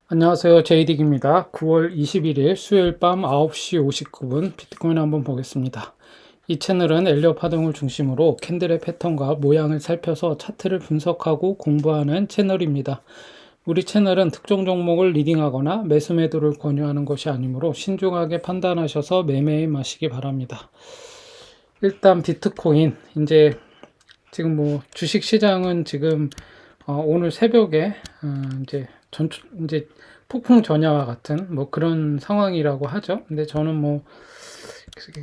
안녕하세요. 제이딕입니다. 9월 21일 수요일 밤 9시 59분 비트코인 한번 보겠습니다. 이 채널은 엘리엇 파동을 중심으로 캔들의 패턴과 모양을 살펴서 차트를 분석하고 공부하는 채널입니다. 우리 채널은 특정 종목을 리딩하거나 매수 매도를 권유하는 것이 아니므로 신중하게 판단하셔서 매매에 마시기 바랍니다. 일단 비트코인 이제 지금 뭐 주식 시장은 지금 오늘 새벽에 이제 폭풍 전야와 같은 뭐 그런 상황이라고 하죠. 근데 저는 뭐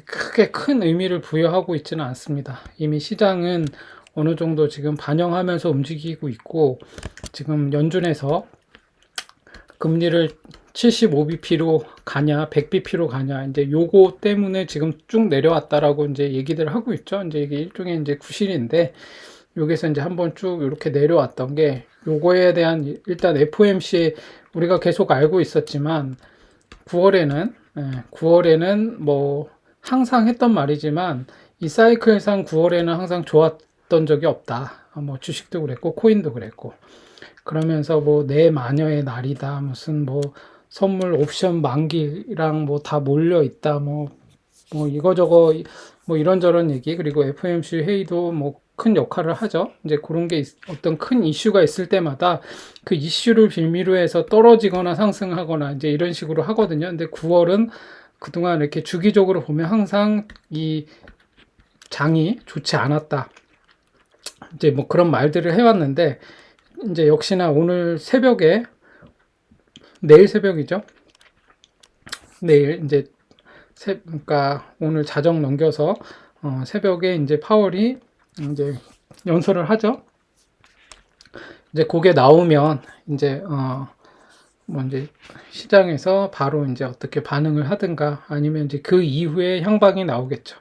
크게 큰 의미를 부여하고 있지는 않습니다. 이미 시장은 어느 정도 지금 반영하면서 움직이고 있고, 지금 연준에서 금리를 75bp로 가냐, 100bp로 가냐, 이제 요거 때문에 지금 쭉 내려왔다라고 이제 얘기들 하고 있죠. 이제 이게 일종의 이제 구실인데, 여기서 이제 한번 쭉 이렇게 내려왔던 게, 요거에 대한 일단 FOMC 우리가 계속 알고 있었지만 9월에는 뭐 항상 했던 말이지만 이 사이클상 9월에는 항상 좋았던 적이 없다. 뭐 주식도 그랬고 코인도 그랬고, 그러면서 뭐 내 마녀의 날이다, 무슨 뭐 선물 옵션 만기랑 뭐 다 몰려 있다, 뭐 이거저거 뭐 이런저런 얘기, 그리고 FOMC 회의도 뭐 큰 역할을 하죠. 이제 그런 게 어떤 큰 이슈가 있을 때마다 그 이슈를 빌미로 해서 떨어지거나 상승하거나 이제 이런 식으로 하거든요. 근데 9월은 그동안 이렇게 주기적으로 보면 항상 이 장이 좋지 않았다, 이제 뭐 그런 말들을 해왔는데, 이제 역시나 오늘 새벽에, 내일 새벽이죠. 내일 이제 그러니까 오늘 자정 넘겨서 새벽에 이제 파월이 이제 연설을 하죠. 이제 그게 나오면 이제 뭐 이제 시장에서 바로 이제 어떻게 반응을 하든가, 아니면 이제 그 이후에 향방이 나오겠죠.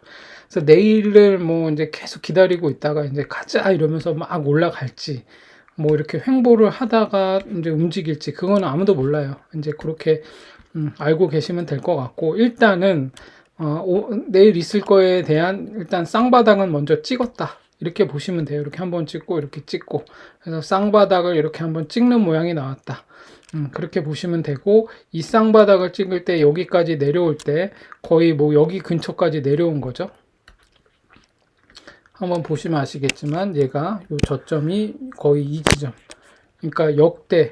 그래서 내일을 뭐 이제 계속 기다리고 있다가 이제 가자 이러면서 막 올라갈지, 뭐 이렇게 횡보를 하다가 이제 움직일지, 그건 아무도 몰라요. 이제 그렇게 알고 계시면 될 것 같고, 일단은 내일 있을 거에 대한 일단 쌍바닥은 먼저 찍었다, 이렇게 보시면 돼요. 이렇게 한번 찍고 이렇게 찍고, 그래서 쌍바닥을 이렇게 한번 찍는 모양이 나왔다. 그렇게 보시면 되고, 이 쌍바닥을 찍을 때 여기까지 내려올 때 거의 뭐 여기 근처까지 내려온 거죠. 한번 보시면 아시겠지만 얘가 요 저점이 거의 이 지점, 그러니까 역대,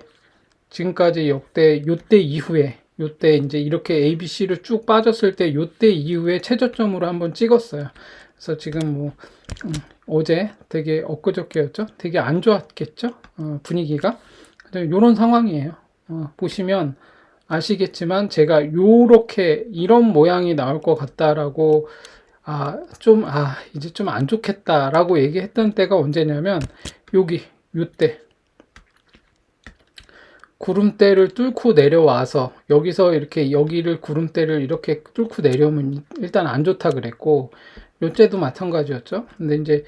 지금까지 역대 요때 이후에, 요때 이제 이렇게 ABC를 쭉 빠졌을 때 요때 이후에 최저점으로 한번 찍었어요. 그래서 지금 뭐 어제 되게 엊그저께였죠. 되게 안 좋았겠죠. 분위기가. 이런 상황이에요. 보시면 아시겠지만 제가 요렇게 이런 모양이 나올 것 같다라고, 이제 좀 안 좋겠다라고 얘기했던 때가 언제냐면 여기 요때 구름대를 뚫고 내려와서 여기서 이렇게 여기를 구름대를 이렇게 뚫고 내려오면 일단 안 좋다 그랬고, 요때도 마찬가지였죠. 근데 이제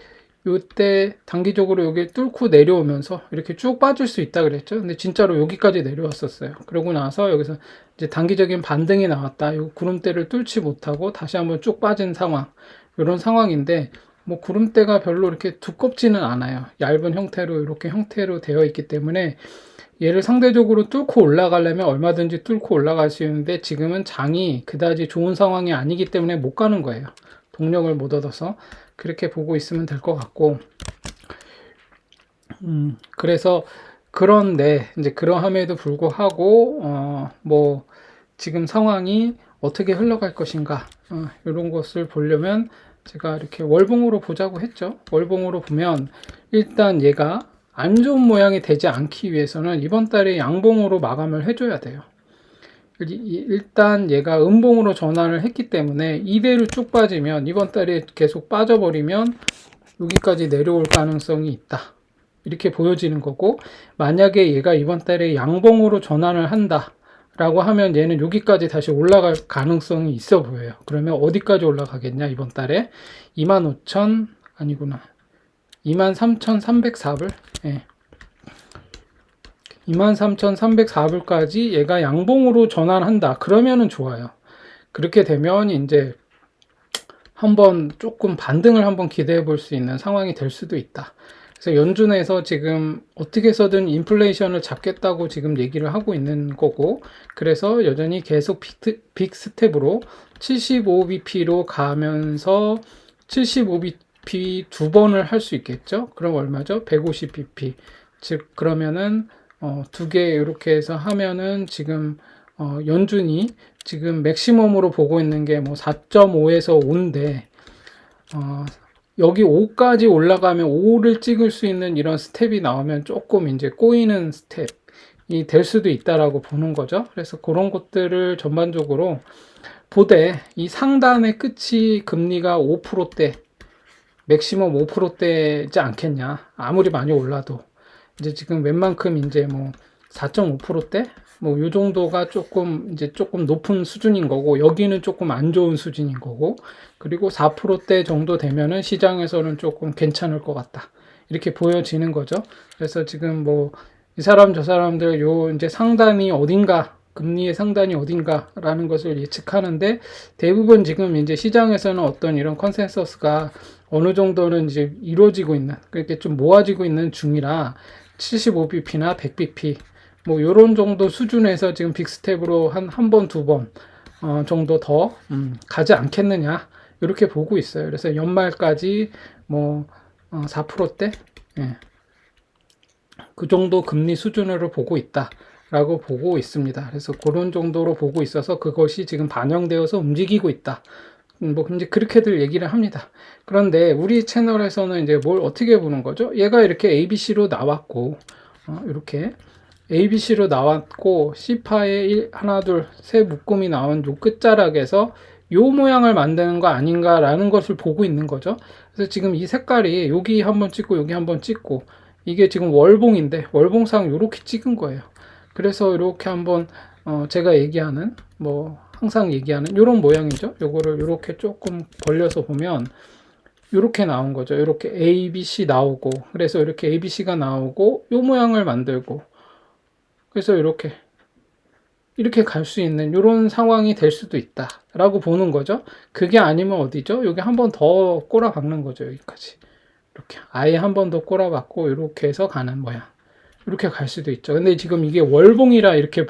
요때 단기적으로 여기 뚫고 내려오면서 이렇게 쭉 빠질 수 있다 그랬죠. 근데 진짜로 여기까지 내려왔었어요. 그러고 나서 여기서 이제 단기적인 반등이 나왔다. 요 구름대를 뚫지 못하고 다시 한번 쭉 빠진 상황. 이런 상황인데, 뭐 구름대가 별로 이렇게 두껍지는 않아요. 얇은 형태로 이렇게 형태로 되어 있기 때문에 얘를 상대적으로 뚫고 올라가려면 얼마든지 뚫고 올라갈 수 있는데, 지금은 장이 그다지 좋은 상황이 아니기 때문에 못 가는 거예요. 동력을 못 얻어서. 그렇게 보고 있으면 될 것 같고, 그래서 그런데 이제 그러함에도 불구하고 뭐 지금 상황이 어떻게 흘러갈 것인가, 이런 것을 보려면 제가 이렇게 월봉으로 보자고 했죠. 월봉으로 보면 일단 얘가 안 좋은 모양이 되지 않기 위해서는 이번 달에 양봉으로 마감을 해줘야 돼요. 일단 얘가 음봉으로 전환을 했기 때문에 이대로 쭉 빠지면, 이번 달에 계속 빠져버리면 여기까지 내려올 가능성이 있다, 이렇게 보여지는 거고, 만약에 얘가 이번 달에 양봉으로 전환을 한다 라고 하면 얘는 여기까지 다시 올라갈 가능성이 있어 보여요. 그러면 어디까지 올라가겠냐, 이번 달에 25,000 아니구나 23,304불, 23,304불까지 얘가 양봉으로 전환한다 그러면은 좋아요. 그렇게 되면 이제 한번 조금 반등을 한번 기대해 볼 수 있는 상황이 될 수도 있다. 그래서 연준에서 지금 어떻게 해서든 인플레이션을 잡겠다고 지금 얘기를 하고 있는 거고, 그래서 여전히 계속 빅 스텝으로 75bp로 가면서 75bp 두 번을 할 수 있겠죠? 그럼 얼마죠? 150bp. 즉 그러면은 두 개 이렇게 해서 하면은 지금 연준이 지금 맥시멈으로 보고 있는 게 뭐 4.5에서 5인데 여기 5까지 올라가면 5를 찍을 수 있는 이런 스텝이 나오면 조금 이제 꼬이는 스텝이 될 수도 있다라고 보는 거죠. 그래서 그런 것들을 전반적으로 보되 이 상단의 끝이 금리가 5%대, 맥시멈 5%대지 않겠냐. 아무리 많이 올라도. 이제 지금 웬만큼 이제 뭐 4.5%대? 뭐 요 정도가 조금 이제 조금 높은 수준인 거고, 여기는 조금 안 좋은 수준인 거고, 그리고 4%대 정도 되면은 시장에서는 조금 괜찮을 것 같다. 이렇게 보여지는 거죠. 그래서 지금 뭐 이 사람 저 사람들 요 이제 상단이 어딘가, 금리의 상단이 어딘가라는 것을 예측하는데, 대부분 지금 이제 시장에서는 어떤 이런 컨센서스가 어느 정도는 이제 이루어지고 있는, 그렇게 좀 모아지고 있는 중이라 75bp나 100bp 뭐 요런 정도 수준에서 지금 빅스텝으로 한 번, 두 번 정도 더 가지 않겠느냐 이렇게 보고 있어요. 그래서 연말까지 뭐 4%대 예. 그 정도 금리 수준으로 보고 있다라고 보고 있습니다. 그래서 그런 정도로 보고 있어서 그것이 지금 반영되어서 움직이고 있다. 뭐 이제 그렇게들 얘기를 합니다. 그런데 우리 채널에서는 이제 뭘 어떻게 보는 거죠? 얘가 이렇게 ABC로 나왔고 이렇게 ABC로 나왔고 C파에 하나 둘 세 묶음이 나온 요 끝자락에서 요 모양을 만드는 거 아닌가라는 것을 보고 있는 거죠. 그래서 지금 이 색깔이 여기 한번 찍고 여기 한번 찍고 이게 지금 월봉인데 월봉상 이렇게 찍은 거예요. 그래서 이렇게 한번 제가 얘기하는 뭐 항상 얘기하는 이런 모양이죠. 요거를 이렇게 조금 벌려서 보면 이렇게 나온 거죠. 이렇게 ABC 나오고, 그래서 이렇게 ABC가 나오고 요 모양을 만들고, 그래서 이렇게 갈 수 있는 이런 상황이 될 수도 있다라고 보는 거죠. 그게 아니면 어디죠? 여기 한 번 더 꼬라 박는 거죠. 여기까지 이렇게 아예 한 번 더 꼬라 박고 이렇게 해서 가는 모양, 이렇게 갈 수도 있죠. 근데 지금 이게 월봉이라 이렇게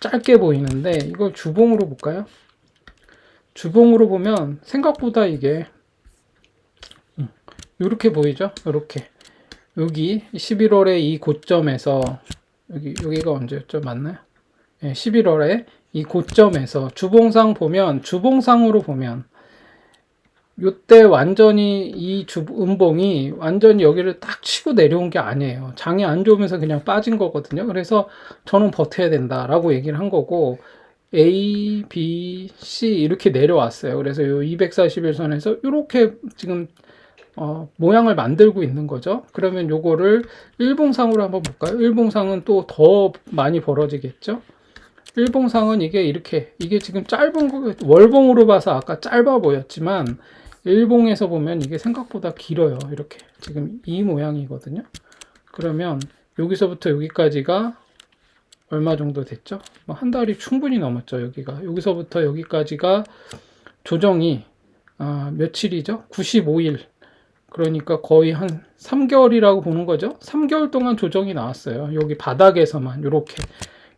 짧게 보이는데 이걸 주봉으로 볼까요? 주봉으로 보면 생각보다 이게 이렇게 보이죠? 이렇게 여기 11월에 이 고점에서 여기가 언제였죠? 맞나요? 네, 11월에 이 고점에서 주봉상으로 보면 요때 완전히 이 음봉이 완전히 여기를 딱 치고 내려온 게 아니에요. 장이 안 좋으면서 그냥 빠진 거거든요. 그래서 저는 버텨야 된다라고 얘기를 한 거고, A, B, C 이렇게 내려왔어요. 그래서 요 241선에서 이렇게 지금 모양을 만들고 있는 거죠. 그러면 요거를 일봉상으로 한번 볼까요? 일봉상은 또 더 많이 벌어지겠죠. 일봉상은 이게 지금 짧은 거, 월봉으로 봐서 아까 짧아 보였지만 일봉에서 보면 이게 생각보다 길어요. 이렇게 지금 이 모양이거든요. 그러면 여기서부터 여기까지가 얼마 정도 됐죠? 뭐 한 달이 충분히 넘었죠. 여기서부터 여기까지가 조정이 며칠이죠? 95일. 그러니까 거의 한 3개월이라고 보는 거죠. 3개월 동안 조정이 나왔어요. 여기 바닥에서만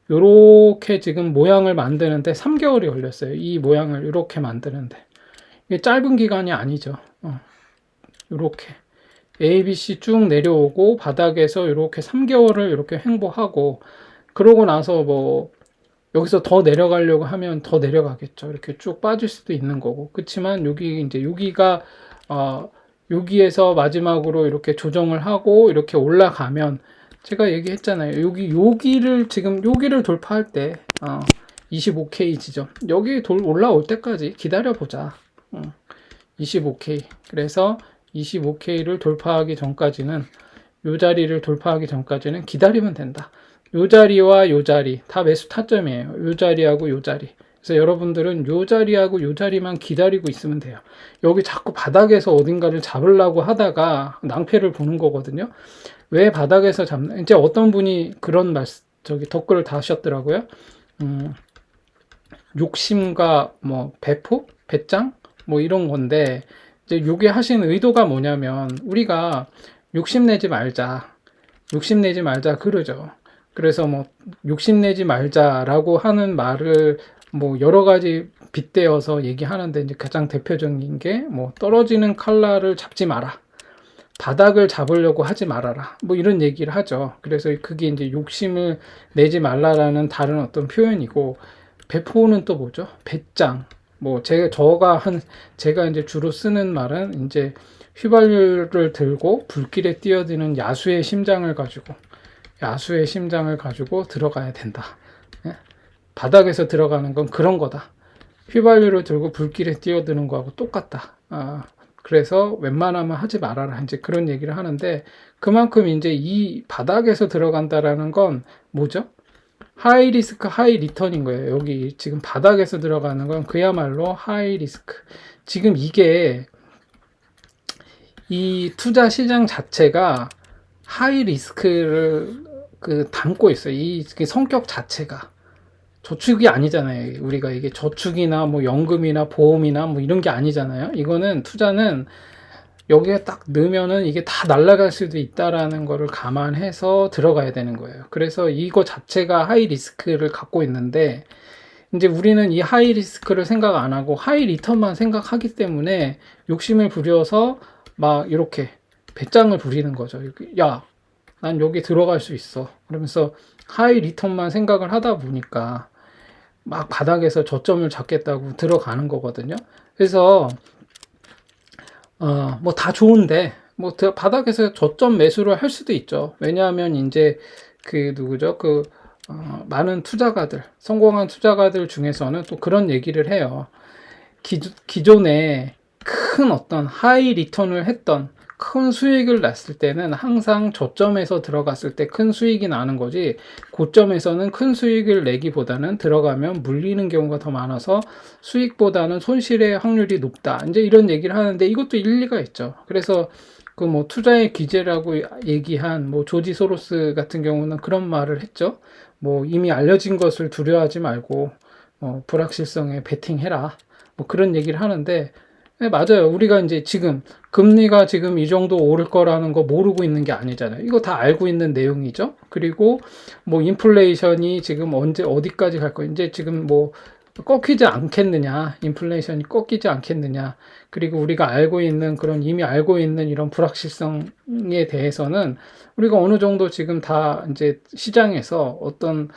요렇게 지금 모양을 만드는데 3개월이 걸렸어요. 이 모양을 이렇게 만드는데. 이게 짧은 기간이 아니죠. 요렇게 ABC 쭉 내려오고 바닥에서 이렇게 3개월을 이렇게 횡보하고, 그러고 나서 뭐 여기서 더 내려가려고 하면 더 내려가겠죠. 이렇게 쭉 빠질 수도 있는 거고. 그렇지만 여기가 여기에서 마지막으로 이렇게 조정을 하고 이렇게 올라가면, 제가 얘기했잖아요. 여기를 돌파할 때 25K 지점 여기 올라올 때까지 기다려 보자. 25K. 그래서 25K를 돌파하기 전까지는, 요 자리를 돌파하기 전까지는 기다리면 된다. 요 자리와 요 자리 다 매수 타점이에요. 요 자리하고 요 자리. 그래서 여러분들은 요 자리하고 요 자리만 기다리고 있으면 돼요. 여기 자꾸 바닥에서 어딘가를 잡으려고 하다가 낭패를 보는 거거든요. 왜 바닥에서 잡나? 이제 어떤 분이 그런 댓글을 다셨더라고요. 욕심과 뭐 배짱 뭐 이런 건데, 이제 요게 하신 의도가 뭐냐면, 우리가 욕심내지 말자. 욕심내지 말자 그러죠. 그래서 뭐 욕심내지 말자라고 하는 말을 뭐 여러 가지 빗대어서 얘기하는데 이제 가장 대표적인 게 뭐 떨어지는 칼날을 잡지 마라. 바닥을 잡으려고 하지 말아라. 뭐 이런 얘기를 하죠. 그래서 그게 이제 욕심을 내지 말라라는 다른 어떤 표현이고, 배포는 또 뭐죠? 배짱. 뭐 제가 이제 주로 쓰는 말은 이제 휘발유를 들고 불길에 뛰어드는 야수의 심장을 가지고 들어가야 된다. 예? 바닥에서 들어가는 건 그런 거다. 휘발유를 들고 불길에 뛰어드는 거하고 똑같다. 그래서 웬만하면 하지 말아라. 이제 그런 얘기를 하는데, 그만큼 이제 이 바닥에서 들어간다라는 건 뭐죠? 하이 리스크, 하이 리턴인 거예요. 여기 지금 바닥에서 들어가는 건 그야말로 하이 리스크. 지금 이게 이 투자 시장 자체가 하이 리스크를 담고 있어요. 이 성격 자체가. 저축이 아니잖아요. 우리가 이게 저축이나 뭐 연금이나 보험이나 뭐 이런 게 아니잖아요. 이거는 투자는 여기에 딱 넣으면은 이게 다 날아갈 수도 있다라는 거를 감안해서 들어가야 되는 거예요. 그래서 이거 자체가 하이 리스크를 갖고 있는데, 이제 우리는 이 하이 리스크를 생각 안 하고 하이 리턴만 생각하기 때문에 욕심을 부려서 막 이렇게 배짱을 부리는 거죠. 야, 난 여기 들어갈 수 있어. 그러면서 하이 리턴만 생각을 하다 보니까 막 바닥에서 저점을 잡겠다고 들어가는 거거든요. 그래서 뭐 다 좋은데 뭐 바닥에서 저점 매수를 할 수도 있죠. 왜냐하면 이제 누구죠? 많은 투자가들, 성공한 투자가들 중에서는 또 그런 얘기를 해요. 기존에 큰 어떤 하이 리턴을 했던 큰 수익을 났을 때는 항상 저점에서 들어갔을 때 큰 수익이 나는 거지, 고점에서는 큰 수익을 내기보다는 들어가면 물리는 경우가 더 많아서 수익보다는 손실의 확률이 높다. 이제 이런 얘기를 하는데 이것도 일리가 있죠. 그래서 뭐 투자의 기제라고 얘기한 뭐 조지 소로스 같은 경우는 그런 말을 했죠. 뭐 이미 알려진 것을 두려워하지 말고 불확실성에 베팅해라. 뭐 그런 얘기를 하는데, 네, 맞아요. 우리가 이제 지금 금리가 지금 이 정도 오를 거라는 거 모르고 있는 게 아니잖아요. 이거 다 알고 있는 내용이죠. 그리고 뭐 인플레이션이 지금 언제 어디까지 갈 거, 이제 지금 뭐 꺾이지 않겠느냐, 인플레이션이 꺾이지 않겠느냐. 그리고 우리가 이미 알고 있는 이런 불확실성에 대해서는 우리가 어느 정도 지금 다 이제 시장에서 어떤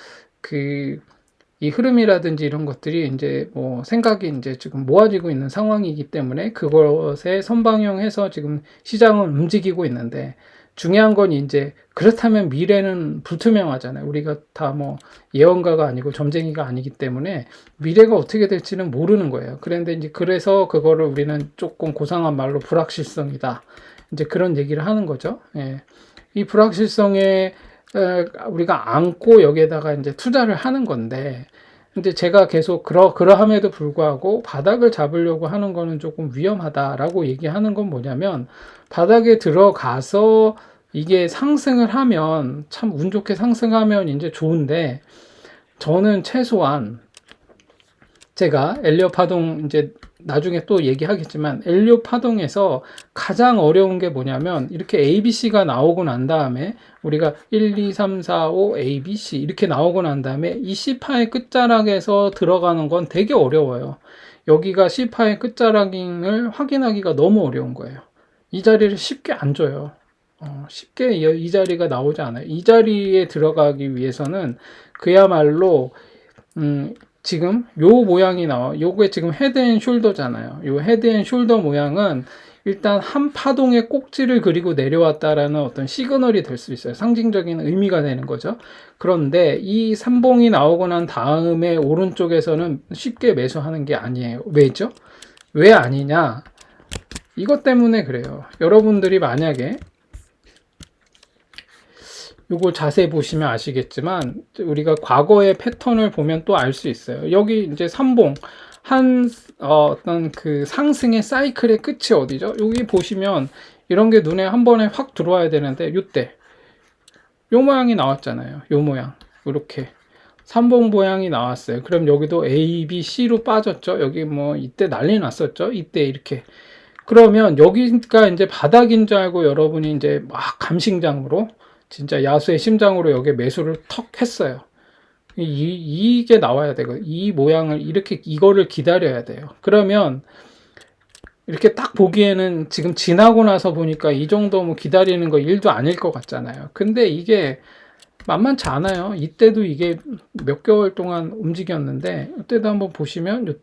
이 흐름이라든지 이런 것들이 이제 뭐 생각이 이제 지금 모아지고 있는 상황이기 때문에 그것에 선방형해서 지금 시장은 움직이고 있는데, 중요한 건 이제 그렇다면 미래는 불투명하잖아요. 우리가 다 뭐 예언가가 아니고 점쟁이가 아니기 때문에 미래가 어떻게 될지는 모르는 거예요. 그런데 이제 그래서 그거를 우리는 조금 고상한 말로 불확실성이다. 이제 그런 얘기를 하는 거죠. 예. 이 불확실성에 우리가 안고 여기에다가 이제 투자를 하는 건데, 근데 제가 계속 그러함에도 불구하고 바닥을 잡으려고 하는 거는 조금 위험하다라고 얘기하는 건 뭐냐면, 바닥에 들어가서 이게 상승을 하면 참 운 좋게 상승하면 이제 좋은데, 저는 최소한 제가 엘리엇 파동 이제 나중에 또 얘기하겠지만, 엘리엇 파동에서 가장 어려운 게 뭐냐면, 이렇게 ABC가 나오고 난 다음에 우리가 1, 2, 3, 4, 5, ABC 이렇게 나오고 난 다음에 이 C파의 끝자락에서 들어가는 건 되게 어려워요. 여기가 C파의 끝자락임을 확인하기가 너무 어려운 거예요. 이 자리를 쉽게 안 줘요. 쉽게 이 자리가 나오지 않아요. 이 자리에 들어가기 위해서는 그야말로 지금 요 모양이 나와. 요게 지금 헤드 앤 숄더잖아요. 요 헤드 앤 숄더 모양은 일단 한 파동의 꼭지를 그리고 내려왔다라는 어떤 시그널이 될 수 있어요. 상징적인 의미가 되는 거죠. 그런데 이 삼봉이 나오고 난 다음에 오른쪽에서는 쉽게 매수하는 게 아니에요. 왜죠? 왜 아니냐? 이것 때문에 그래요. 여러분들이 만약에 요거 자세히 보시면 아시겠지만, 우리가 과거의 패턴을 보면 또 알 수 있어요. 여기 이제 삼봉 어떤 상승의 사이클의 끝이 어디죠? 여기 보시면 이런 게 눈에 한 번에 확 들어와야 되는데, 요때 요 모양이 나왔잖아요. 요 모양, 이렇게 삼봉 모양이 나왔어요. 그럼 여기도 A, B, C로 빠졌죠. 여기 뭐 이때 난리 났었죠. 이때 이렇게. 그러면 여기가 이제 바닥인 줄 알고 여러분이 이제 막 감심장으로 진짜 야수의 심장으로 여기에 매수를 턱 했어요. 이게 나와야 되고 이 모양을 이렇게 이거를 기다려야 돼요. 그러면 이렇게 딱 보기에는 지금 지나고 나서 보니까 이 정도 뭐 기다리는 거 일도 아닐 것 같잖아요. 근데 이게 만만치 않아요. 이때도 이게 몇 개월 동안 움직였는데 이때도 한번 보시면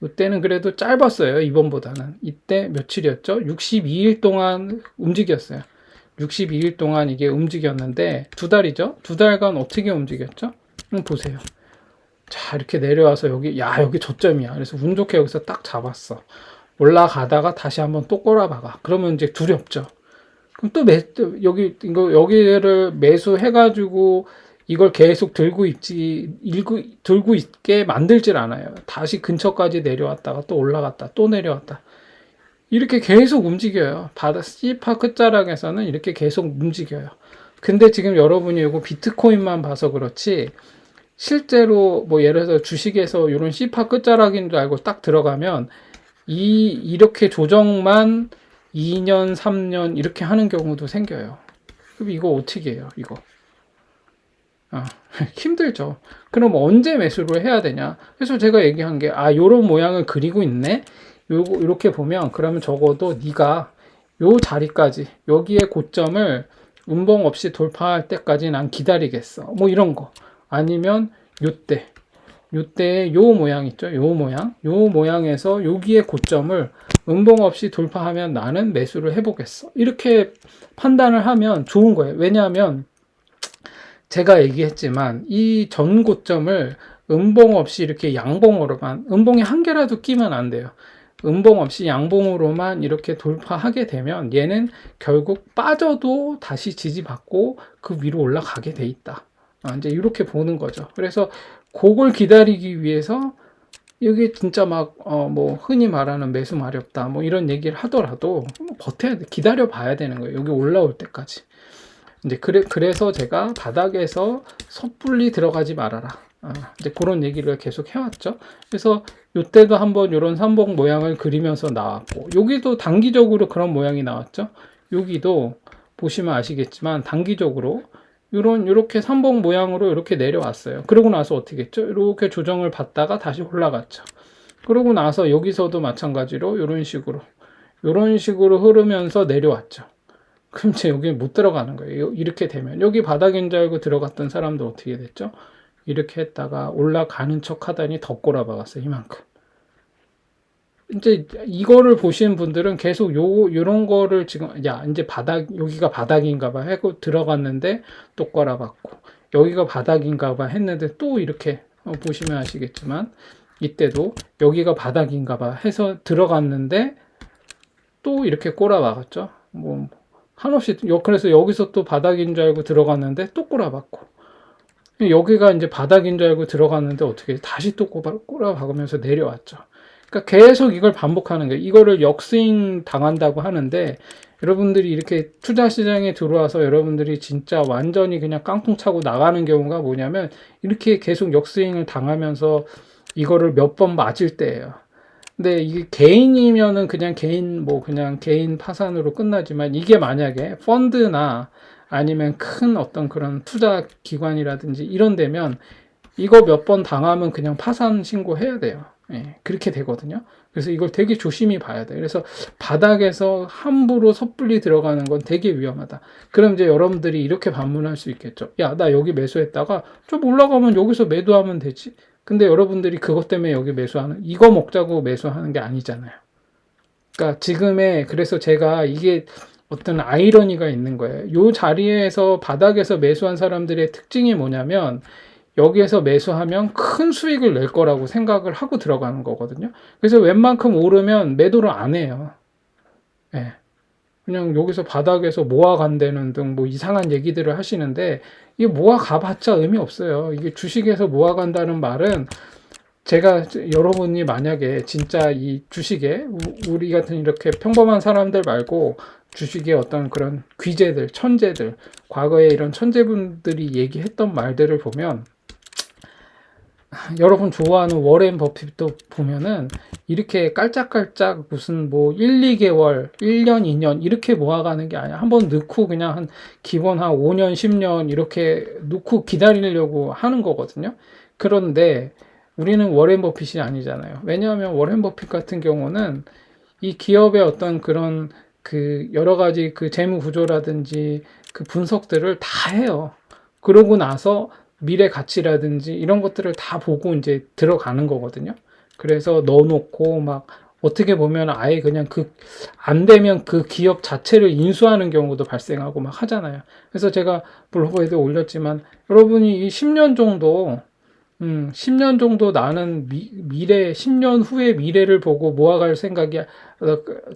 이때는 그래도 짧았어요. 이번보다는. 이때 며칠이었죠? 62일 동안 움직였어요. 62일 동안 이게 움직였는데 두 달이죠? 두 달간 어떻게 움직였죠? 보세요. 자, 이렇게 내려와서 여기 저점이야. 그래서 운 좋게 여기서 딱 잡았어. 올라가다가 다시 한번 또 꼬라박아. 그러면 이제 두렵죠. 그럼 또 여기를 매수해가지고 이걸 계속 들고 있게 만들질 않아요. 다시 근처까지 내려왔다가 또 올라갔다, 또 내려왔다. 이렇게 계속 움직여요. C파 끝자락에서는 이렇게 계속 움직여요. 근데 지금 여러분이 이거 비트코인만 봐서 그렇지, 실제로 뭐 예를 들어서 주식에서 이런 C파 끝자락인 줄 알고 딱 들어가면 이렇게 조정만 2년, 3년 이렇게 하는 경우도 생겨요. 그럼 이거 어떻게 해요? 이거. 힘들죠. 그럼 언제 매수를 해야 되냐? 그래서 제가 얘기한 게, 요런 모양을 그리고 있네? 요렇게 보면, 그러면 적어도 네가 요 자리까지, 여기에 고점을 운봉 없이 돌파할 때까지 난 기다리겠어. 뭐 이런 거. 아니면 요때의 요 모양 있죠? 요 모양에서 여기에 고점을 음봉 없이 돌파하면 나는 매수를 해보겠어. 이렇게 판단을 하면 좋은 거예요. 왜냐하면 제가 얘기했지만 이 전 고점을 음봉 없이 이렇게 양봉으로만, 음봉이 한 개라도 끼면 안 돼요. 음봉 없이 양봉으로만 이렇게 돌파하게 되면 얘는 결국 빠져도 다시 지지받고 그 위로 올라가게 돼 있다. 이제 이렇게 보는 거죠. 그래서 그걸 기다리기 위해서 이게 진짜 뭐 흔히 말하는 매수 마렵다 뭐 이런 얘기를 하더라도 버텨야 돼. 기다려 봐야 되는 거예요. 여기 올라올 때까지. 이제 그래서 제가 바닥에서 섣불리 들어가지 말아라. 이제 그런 얘기를 계속 해왔죠. 그래서 이때도 한번 이런 삼봉 모양을 그리면서 나왔고, 여기도 단기적으로 그런 모양이 나왔죠. 여기도 보시면 아시겠지만 단기적으로 이렇게 삼봉 모양으로 이렇게 내려왔어요. 그러고 나서 어떻게 했죠? 이렇게 조정을 받다가 다시 올라갔죠. 그러고 나서 여기서도 마찬가지로 이런 식으로 흐르면서 내려왔죠. 그럼 이제 여기 못 들어가는 거예요. 이렇게 되면 여기 바닥인 줄 알고 들어갔던 사람들 어떻게 됐죠? 이렇게 했다가 올라가는 척 하더니 더 꼬라박았어요. 이만큼. 이제 이거를 보시는 분들은 계속 요런 거를 지금 이제 여기가 바닥인가 봐 하고 들어갔는데 또 꼬라박고, 여기가 바닥인가 봐 했는데 또 이렇게 보시면 아시겠지만 이때도 여기가 바닥인가 봐 해서 들어갔는데 또 이렇게 꼬라박았죠. 뭐 한없이. 그래서 여기서 또 바닥인 줄 알고 들어갔는데 또 꼬라박고, 여기가 이제 바닥인 줄 알고 들어갔는데 어떻게 다시 또 꼬라박으면서 내려왔죠. 그러니까 계속 이걸 반복하는 거예요. 이거를 역스윙 당한다고 하는데, 여러분들이 이렇게 투자 시장에 들어와서 여러분들이 진짜 완전히 그냥 깡통 차고 나가는 경우가 뭐냐면 이렇게 계속 역스윙을 당하면서 이거를 몇 번 맞을 때예요. 근데 이게 개인이면은 그냥 개인 파산으로 끝나지만, 이게 만약에 펀드나 아니면 큰 어떤 그런 투자 기관이라든지 이런 데면 이거 몇 번 당하면 그냥 파산 신고해야 돼요. 그렇게 되거든요. 그래서 이걸 되게 조심히 봐야 돼요. 그래서 바닥에서 함부로 섣불리 들어가는 건 되게 위험하다. 그럼 이제 여러분들이 이렇게 반문할 수 있겠죠. 야, 나 여기 매수했다가 좀 올라가면 여기서 매도하면 되지. 근데 여러분들이 그것 때문에 여기 이거 먹자고 매수하는 게 아니잖아요. 그러니까 그래서 제가 이게 어떤 아이러니가 있는 거예요. 이 자리에서 바닥에서 매수한 사람들의 특징이 뭐냐면, 여기에서 매수하면 큰 수익을 낼 거라고 생각을 하고 들어가는 거거든요. 그래서 웬만큼 오르면 매도를 안 해요. 그냥 여기서 바닥에서 모아간다는 등 뭐 이상한 얘기들을 하시는데, 이게 모아가봤자 의미 없어요. 이게 주식에서 모아간다는 말은, 제가 여러분이 만약에 진짜 이 주식에 우리 같은 이렇게 평범한 사람들 말고 주식의 어떤 그런 귀재들, 천재들, 과거에 이런 천재분들이 얘기했던 말들을 보면 여러분 좋아하는 워렌 버핏도 보면은 이렇게 깔짝깔짝 무슨 뭐 1, 2개월, 1년, 2년 이렇게 모아가는 게 아니야. 한번 넣고 그냥 한 기본 한 5년, 10년 이렇게 넣고 기다리려고 하는 거거든요. 그런데 우리는 워렌 버핏이 아니잖아요. 왜냐하면 워렌 버핏 같은 경우는 이 기업의 어떤 그런 그 여러 가지 그 재무 구조라든지 그 분석들을 다 해요. 그러고 나서 미래 가치라든지 이런 것들을 다 보고 이제 들어가는 거거든요. 그래서 넣어놓고 막 어떻게 보면 아예 그냥 그 안 되면 그 기업 자체를 인수하는 경우도 발생하고 막 하잖아요. 그래서 제가 블로그에도 올렸지만 여러분이 이 10년 정도 10년 정도 나는 미래, 10년 후의 미래를 보고 모아갈 생각이,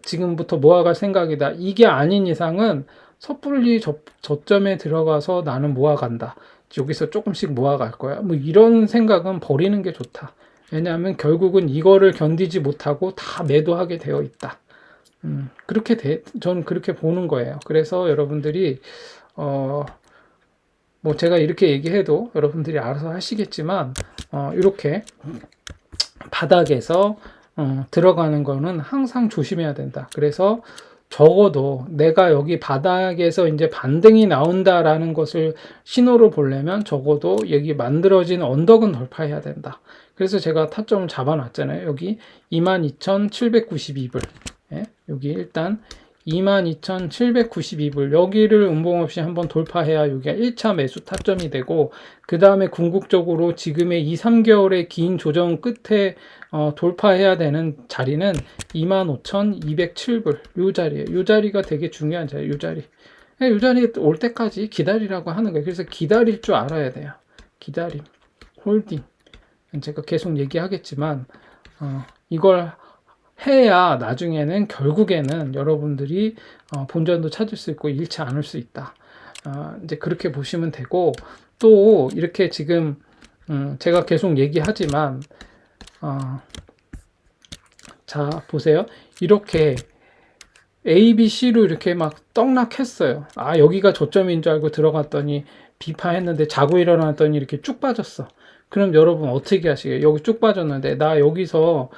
지금부터 모아갈 생각이다. 이게 아닌 이상은 섣불리 저점에 들어가서 나는 모아간다. 여기서 조금씩 모아갈 거야. 뭐 이런 생각은 버리는 게 좋다. 왜냐하면 결국은 이거를 견디지 못하고 다 매도하게 되어 있다. 저는 그렇게 보는 거예요. 그래서 여러분들이, 뭐 제가 이렇게 얘기해도 여러분들이 알아서 하시겠지만 이렇게 바닥에서 들어가는 거는 항상 조심해야 된다. 그래서 적어도 내가 여기 바닥에서 이제 반등이 나온다라는 것을 신호로 보려면 적어도 여기 만들어진 언덕은 돌파해야 된다. 그래서 제가 타점을 잡아놨잖아요. 여기 22,792불. 예? 여기 일단 22,792불 여기를 음봉 없이 한번 돌파해야 여기가 1차 매수 타점이 되고 그 다음에 궁극적으로 지금의 2, 3개월의 긴 조정 끝에 돌파해야 되는 자리는 25,207불 요 자리에요. 요 자리가 되게 중요한 자리예요. 요 자리. 요 자리에 올 때까지 기다리라고 하는 거예요. 그래서 기다릴 줄 알아야 돼요. 기다림, 홀딩. 제가 계속 얘기하겠지만 이걸 해야 나중에는 결국에는 여러분들이 본전도 찾을 수 있고 잃지 않을 수 있다. 이제 그렇게 보시면 되고 또 이렇게 지금 제가 계속 얘기하지만 자 보세요. 이렇게 A, B, C로 이렇게 막 떡락했어요. 여기가 저점인 줄 알고 들어갔더니 비파했는데 자고 일어났더니 이렇게 쭉 빠졌어. 그럼 여러분 어떻게 하시게요? 여기 쭉 빠졌는데 나 여기서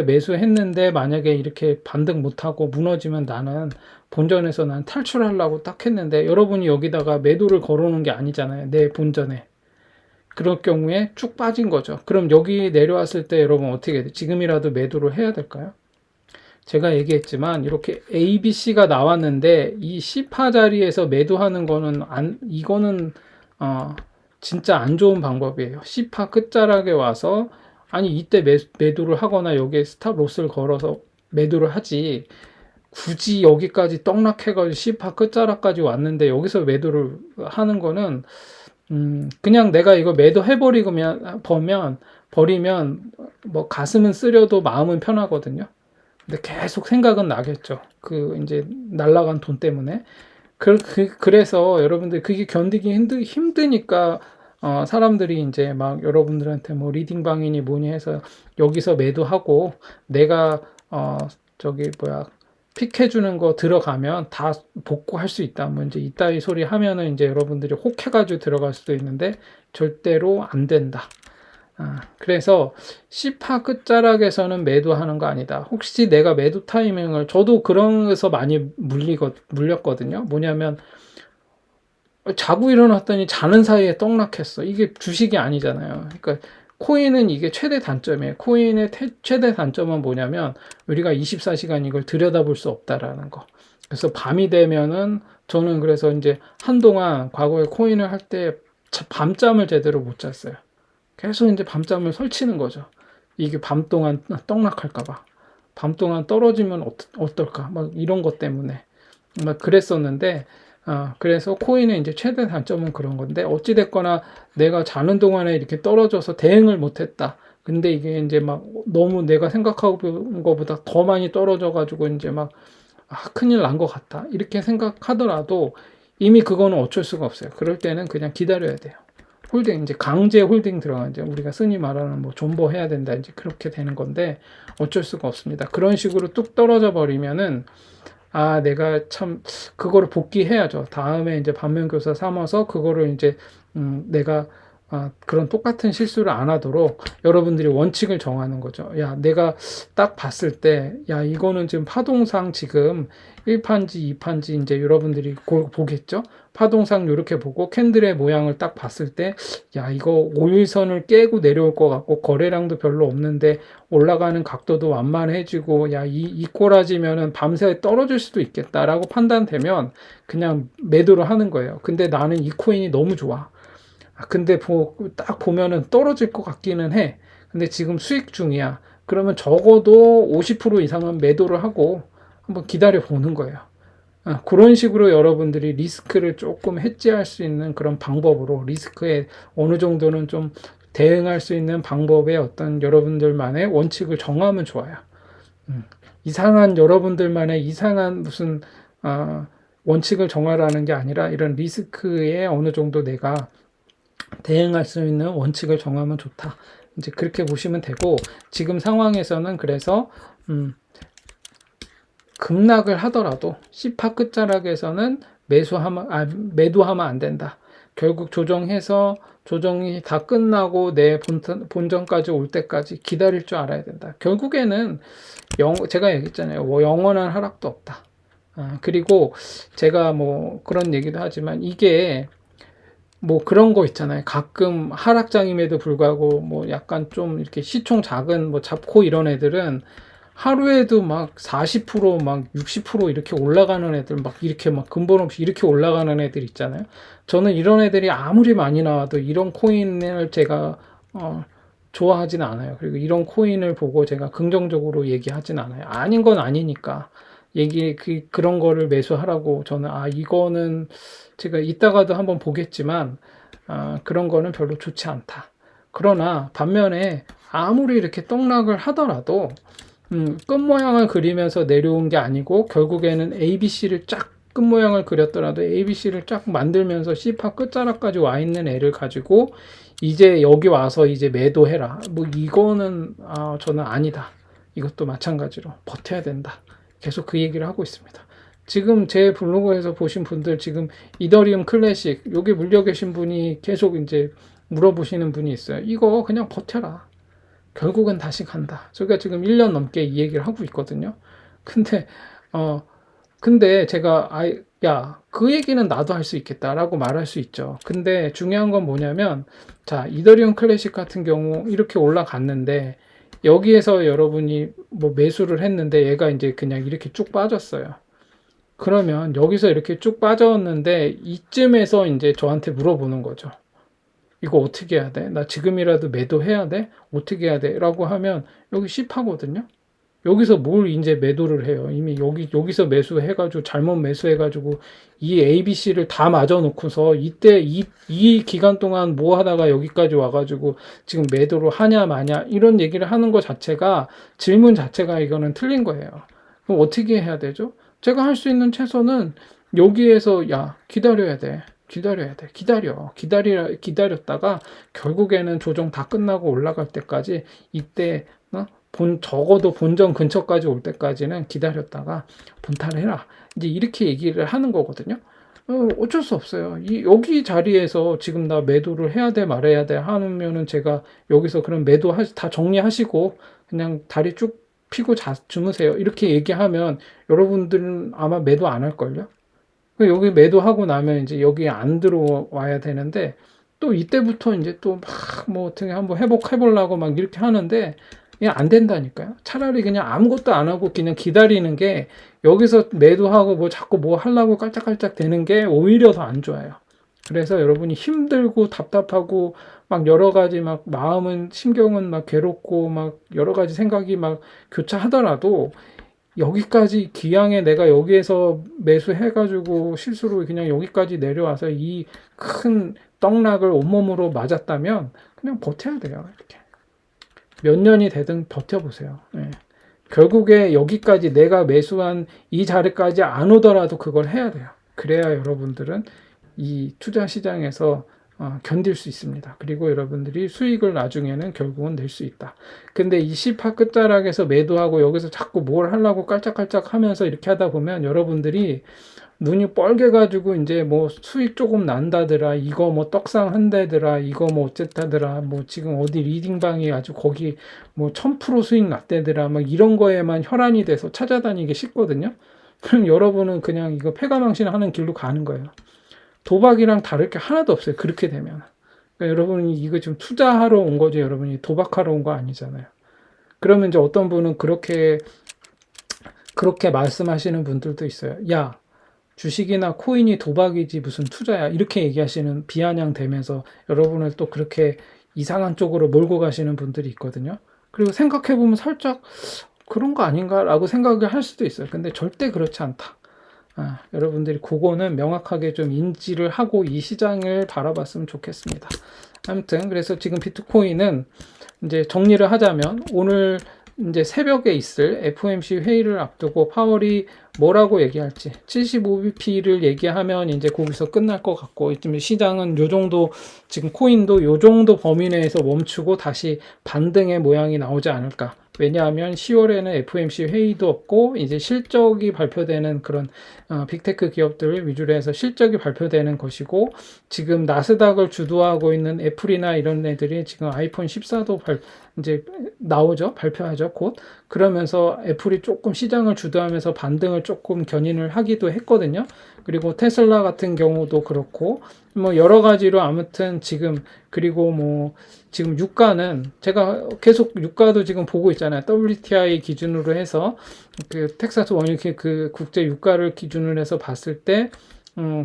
매수했는데 만약에 이렇게 반등 못하고 무너지면 나는 본전에서 난 탈출하려고 딱 했는데 여러분이 여기다가 매도를 걸어놓은 게 아니잖아요. 내 본전에. 그럴 경우에 쭉 빠진 거죠. 그럼 여기 내려왔을 때 여러분 어떻게 해야 돼? 지금이라도 매도를 해야 될까요? 제가 얘기했지만 이렇게 A, B, C가 나왔는데 이 C파 자리에서 매도하는 거는 이거는 진짜 안 좋은 방법이에요. C파 끝자락에 와서 아니 이때 매도를 하거나 여기에 스탑 로스를 걸어서 매도를 하지 굳이 여기까지 떡락해가지고 C파 끝자락까지 왔는데 여기서 매도를 하는 거는 그냥 내가 이거 버리면 뭐 가슴은 쓰려도 마음은 편하거든요. 근데 계속 생각은 나겠죠. 이제 날라간 돈 때문에. 그래서 여러분들 그게 견디기 힘드니까 사람들이 이제 막 여러분들한테 뭐 리딩방이니 뭐니 해서 여기서 매도하고 내가 픽 해주는 거 들어가면 다 복구할 수 있다. 뭐 이제 이따위 소리 하면은 이제 여러분들이 혹해가지고 들어갈 수도 있는데 절대로 안 된다. 그래서 C파 끝자락에서는 매도하는 거 아니다. 혹시 내가 매도 타이밍을 저도 그런에서 많이 물렸거든요. 뭐냐면 자고 일어났더니 자는 사이에 떡락했어. 이게 주식이 아니잖아요. 그러니까 코인은 이게 최대 단점이에요. 코인의 최대 단점은 뭐냐면 우리가 24시간 이걸 들여다볼 수 없다라는 거. 그래서 밤이 되면은 저는 그래서 이제 한동안 과거에 코인을 할 때 밤잠을 제대로 못 잤어요. 계속 이제 밤잠을 설치는 거죠. 이게 밤 동안 떡락할까봐. 밤 동안 떨어지면 어떨까? 막 이런 것 때문에. 막 그랬었는데, 그래서 코인의 이제 최대 단점은 그런 건데, 어찌됐거나 내가 자는 동안에 이렇게 떨어져서 대응을 못했다. 근데 이게 이제 막 너무 내가 생각하고 본 것보다 더 많이 떨어져가지고 이제 막, 큰일 난 것 같다. 이렇게 생각하더라도 이미 그거는 어쩔 수가 없어요. 그럴 때는 그냥 기다려야 돼요. 홀딩, 이제 강제 홀딩 들어가, 이제 우리가 흔히 말하는 뭐 존버 해야 된다, 이제 그렇게 되는 건데 어쩔 수가 없습니다. 그런 식으로 뚝 떨어져 버리면은, 내가 참, 그거를 복귀해야죠. 다음에 이제 반면교사 삼아서 그거를 이제, 내가, 그런 똑같은 실수를 안 하도록 여러분들이 원칙을 정하는 거죠. 야, 내가 딱 봤을 때, 야, 이거는 지금 파동상 지금 1판지, 2판지 이제 여러분들이 보겠죠? 파동상 이렇게 보고 캔들의 모양을 딱 봤을 때, 야, 이거 5일선을 깨고 내려올 것 같고 거래량도 별로 없는데 올라가는 각도도 완만해지고, 야, 이 꼬라지면은 밤새 떨어질 수도 있겠다라고 판단되면 그냥 매도를 하는 거예요. 근데 나는 이 코인이 너무 좋아. 근데 딱 보면은 떨어질 것 같기는 해. 근데 지금 수익 중이야. 그러면 적어도 50% 이상은 매도를 하고 한번 기다려 보는 거예요. 그런 식으로 여러분들이 리스크를 조금 해지할 수 있는 그런 방법으로 리스크에 어느 정도는 좀 대응할 수 있는 방법의 어떤 여러분들만의 원칙을 정하면 좋아요. 이상한 여러분들만의 이상한 무슨 원칙을 정하라는 게 아니라 이런 리스크에 어느 정도 내가 대응할 수 있는 원칙을 정하면 좋다. 이제 그렇게 보시면 되고, 지금 상황에서는 그래서 급락을 하더라도 C파 끝자락에서는 매도하면 안 된다. 결국 조정이 다 끝나고 내 본전까지 올 때까지 기다릴 줄 알아야 된다. 결국에는 제가 얘기했잖아요. 뭐 영원한 하락도 없다. 그리고 제가 뭐 그런 얘기도 하지만 이게 뭐 그런 거 있잖아요. 가끔 하락장임에도 불구하고 뭐 약간 좀 이렇게 시총 작은 뭐 잡코 이런 애들은 하루에도 막 40%막 60% 이렇게 올라가는 애들 막 이렇게 막 근본 없이 이렇게 올라가는 애들 있잖아요. 저는 이런 애들이 아무리 많이 나와도 이런 코인을 제가 좋아하지는 않아요. 그리고 이런 코인을 보고 제가 긍정적으로 얘기하진 않아요. 아닌 건 아니니까. 그런 거를 매수하라고 저는, 이거는 제가 이따가도 한번 보겠지만, 그런 거는 별로 좋지 않다. 그러나, 반면에, 아무리 이렇게 떡락을 하더라도, 끝 모양을 그리면서 내려온 게 아니고, 결국에는 ABC를 끝 모양을 그렸더라도 ABC를 쫙 만들면서 C파 끝자락까지 와 있는 애를 가지고, 이제 여기 와서 이제 매도해라. 뭐, 이거는, 저는 아니다. 이것도 마찬가지로 버텨야 된다. 계속 그 얘기를 하고 있습니다. 지금 제 블로그에서 보신 분들 지금 이더리움 클래식 여기 물려 계신 분이 계속 이제 물어보시는 분이 있어요. 이거 그냥 버텨라. 결국은 다시 간다. 저희가 지금 1년 넘게 이 얘기를 하고 있거든요. 근데 제가 그 얘기는 나도 할 수 있겠다라고 말할 수 있죠. 근데 중요한 건 뭐냐면 자, 이더리움 클래식 같은 경우 이렇게 올라갔는데 여기에서 여러분이 뭐 매수를 했는데 얘가 이제 그냥 이렇게 쭉 빠졌어요. 그러면 여기서 이렇게 쭉 빠졌는데 이쯤에서 이제 저한테 물어보는 거죠. 이거 어떻게 해야 돼? 나 지금이라도 매도해야 돼? 어떻게 해야 돼? 라고 하면 여기 C파거든요. 여기서 뭘 이제 매도를 해요. 이미 여기서 매수해가지고 잘못 매수해가지고 이 ABC를 다 맞아 놓고서 이때 이 기간 동안 뭐 하다가 여기까지 와가지고 지금 매도를 하냐 마냐 이런 얘기를 하는 것 자체가 질문 자체가 이거는 틀린 거예요. 그럼 어떻게 해야 되죠? 제가 할 수 있는 최소는 여기에서 기다려야 돼. 기다렸다가 결국에는 조정 다 끝나고 올라갈 때까지 이때 적어도 본전 근처까지 올 때까지는 기다렸다가 분탈해라. 이제 이렇게 얘기를 하는 거거든요. 어쩔 수 없어요. 여기 자리에서 지금 나 매도를 해야 돼 말아야 돼 하면은 제가 여기서 그럼 다 정리하시고 그냥 다리 쭉 피고 주무세요. 이렇게 얘기하면 여러분들은 아마 매도 안 할걸요. 여기 매도하고 나면 이제 여기 안 들어와야 되는데 또 이때부터 이제 또 막 뭐 어떻게 한번 회복해보려고 막 이렇게 하는데 그냥 안 된다니까요. 차라리 그냥 아무것도 안 하고 그냥 기다리는 게 여기서 매도하고 뭐 자꾸 뭐 하려고 깔짝깔짝 되는 게 오히려 더 안 좋아요. 그래서 여러분이 힘들고 답답하고 막 여러 가지 막 심경은 막 괴롭고 막 여러 가지 생각이 막 교차하더라도 여기까지 기왕에 내가 여기에서 매수해가지고 실수로 그냥 여기까지 내려와서 이 큰 떡락을 온몸으로 맞았다면 그냥 버텨야 돼요. 이렇게. 몇 년이 되든 버텨보세요. 예. 결국에 여기까지 내가 매수한 이 자리까지 안 오더라도 그걸 해야 돼요. 그래야 여러분들은 이 투자 시장에서 견딜 수 있습니다. 그리고 여러분들이 수익을 나중에는 결국은 낼 수 있다. 근데 이 C파 끝자락에서 매도하고 여기서 자꾸 뭘 하려고 깔짝깔짝 하면서 이렇게 하다 보면 여러분들이 눈이 뻘개가지고 이제 뭐 수익 조금 난다더라, 이거 뭐 떡상 한다더라, 이거 뭐 어쨌다더라, 뭐 지금 어디 리딩방이 아주 거기 뭐 1000% 수익 났다더라, 막 이런 거에만 혈안이 돼서 찾아다니기 쉽거든요. 그럼 여러분은 그냥 이거 패가망신 하는 길로 가는 거예요. 도박이랑 다를 게 하나도 없어요. 그렇게 되면. 그러니까 여러분이 이거 좀 투자하러 온 거지, 여러분이 도박하러 온 거 아니잖아요. 그러면 이제 어떤 분은 그렇게 말씀하시는 분들도 있어요. 야, 주식이나 코인이 도박이지 무슨 투자야. 이렇게 얘기하시는, 비아냥대면서 여러분을 또 그렇게 이상한 쪽으로 몰고 가시는 분들이 있거든요. 그리고 생각해보면 살짝 그런 거 아닌가라고 생각을 할 수도 있어요. 근데 절대 그렇지 않다. 여러분들이 그거는 명확하게 좀 인지를 하고 이 시장을 바라봤으면 좋겠습니다. 아무튼 그래서 지금 비트코인은 이제 정리를 하자면, 오늘 이제 새벽에 있을 FOMC 회의를 앞두고 파월이 뭐라고 얘기할지, 75bp를 얘기하면 이제 거기서 끝날 것 같고, 시장은 요 정도, 지금 코인도 요 정도 범위 내에서 멈추고 다시 반등의 모양이 나오지 않을까. 왜냐하면 10월에는 FOMC 회의도 없고 이제 실적이 발표되는 그런 빅테크 기업들 위주로 해서 실적이 발표되는 것이고, 지금 나스닥을 주도하고 있는 애플이나 이런 애들이 지금 아이폰 14도 이제 나오죠. 발표하죠. 곧. 그러면서 애플이 조금 시장을 주도하면서 반등을 조금 견인을 하기도 했거든요. 그리고 테슬라 같은 경우도 그렇고, 뭐 여러 가지로 아무튼 지금, 그리고 뭐 지금 유가는 제가 계속 유가도 지금 보고 있잖아요. WTI 기준으로 해서 그 텍사스 원유기 그 국제 유가를 기준으로 해서 봤을 때